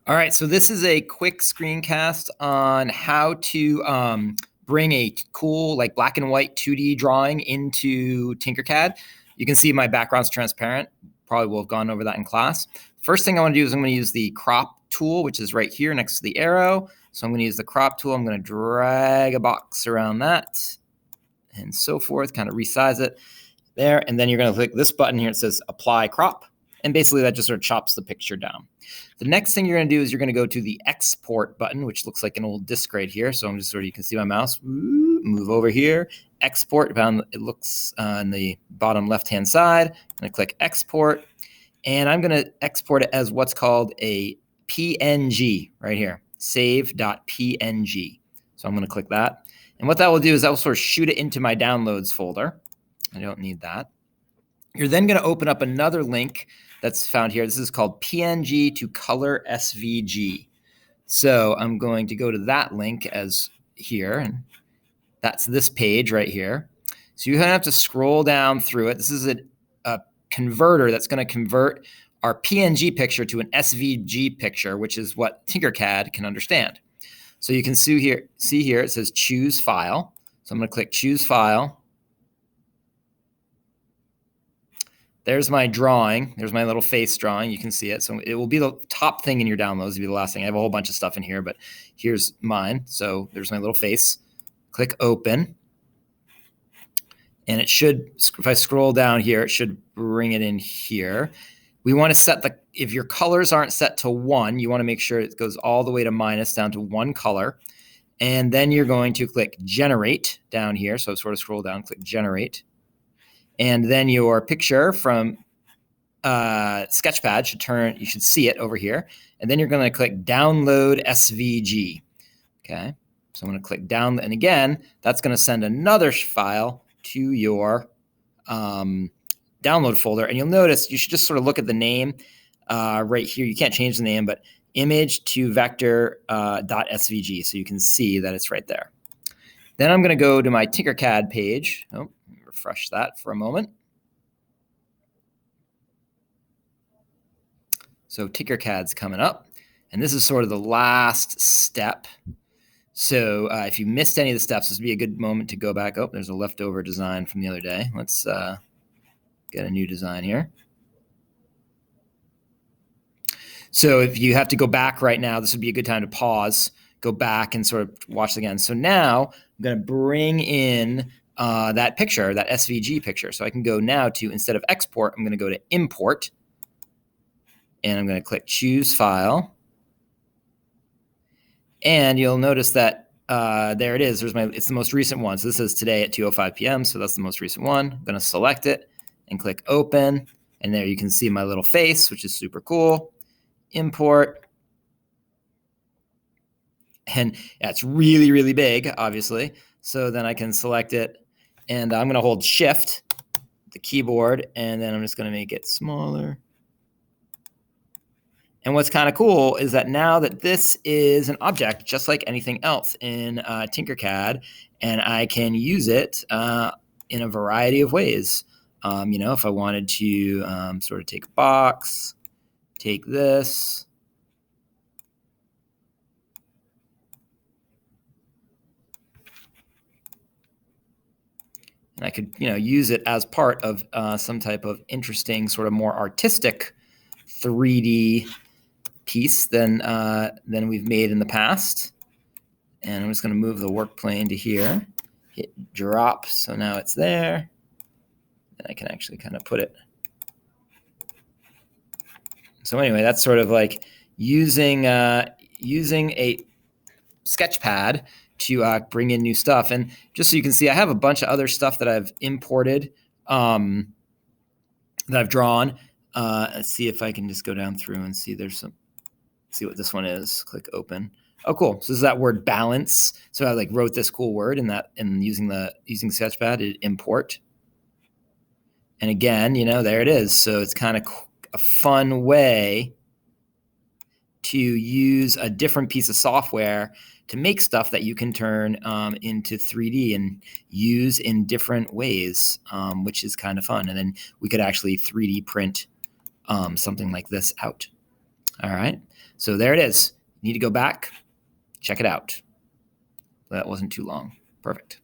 All right, so this is a quick screencast on how to bring a cool like black and white 2D drawing into Tinkercad. You can see my background's transparent. Probably will have gone over that in class. First thing I want to do is I'm going to use the crop tool, which is right here next to the arrow. So I'm going to use the crop tool. I'm going to drag a box around that and so forth, kind of resize it there. And then you're going to click this button here. It says apply crop. And basically that just sort of chops the picture down. The next thing you're going to do is you're going to go to the export button, which looks like an old disk right here. So I'm just sort of, you can see my mouse, move over here, export down. It looks on the bottom left-hand side. I'm going to click export, and I'm going to export it as what's called a PNG right here, save.png. So I'm going to click that. And what that will do is that will sort of shoot it into my downloads folder. I don't need that. You're then going to open up another link that's found here. This is called PNG to color SVG. So I'm going to go to that link as here, and that's this page right here. So you're going to have to scroll down through it. This is a converter that's going to convert our PNG picture to an SVG picture, which is what Tinkercad can understand. So you can see here it says choose file. So I'm going to click choose file. There's my drawing. There's my little face drawing. You can see it. So it will be the top thing in your downloads. It'll be the last thing. I have a whole bunch of stuff in here, but here's mine. So there's my little face. Click open. And it should, if I scroll down here, it should bring it in here. We want to set if your colors aren't set to 1, you want to make sure it goes all the way to minus down to 1 color. And then you're going to click generate down here. So sort of scroll down, click generate. And then your picture from sketchpad should turn, you should see it over here. And then you're going to click download SVG. Okay. So I'm going to click down. And again, that's going to send another file to your download folder. And you'll notice you should just sort of look at the name right here. You can't change the name, but image to vector .svg. So you can see that it's right there. Then I'm going to go to my Tinkercad page. Oh, refresh that for a moment. So Tinkercad's coming up, and this is sort of the last step. So if you missed any of the steps, this would be a good moment to go back. Oh, there's a leftover design from the other day. Let's get a new design here. So if you have to go back right now, this would be a good time to pause, go back and sort of watch it again. So now I'm going to bring in that picture, that SVG picture. So I can go now to, instead of export, I'm going to go to import. And I'm going to click choose file. And you'll notice that there it is. It's the most recent one. So this is today at 2:05 p.m. So that's the most recent one. I'm going to select it and click open. And there you can see my little face, which is super cool. Import. And yeah, it's really, really big, obviously. So then I can select it. And I'm going to hold shift, the keyboard, and then I'm just going to make it smaller. And what's kind of cool is that now that this is an object, just like anything else in Tinkercad, and I can use it in a variety of ways. If I wanted to sort of take a box, take this, and I could, use it as part of some type of interesting, sort of more artistic 3D piece than we've made in the past. And I'm just going to move the work plane to here, hit drop, so now it's there. And I can actually kind of put it. So anyway, that's sort of like using a sketchpad to bring in new stuff. And just so you can see, I have a bunch of other stuff that I've imported, that I've drawn. Let's see if I can just go down through and see see what this one is. Click open. Oh, cool. So this is that word balance. So I wrote this cool word and using sketchpad to import. And again, there it is. So it's kind of a fun way to use a different piece of software to make stuff that you can turn into 3D and use in different ways, which is kind of fun. And then we could actually 3D print something like this out. All right. So there it is. You need to go back, check it out. That wasn't too long. Perfect.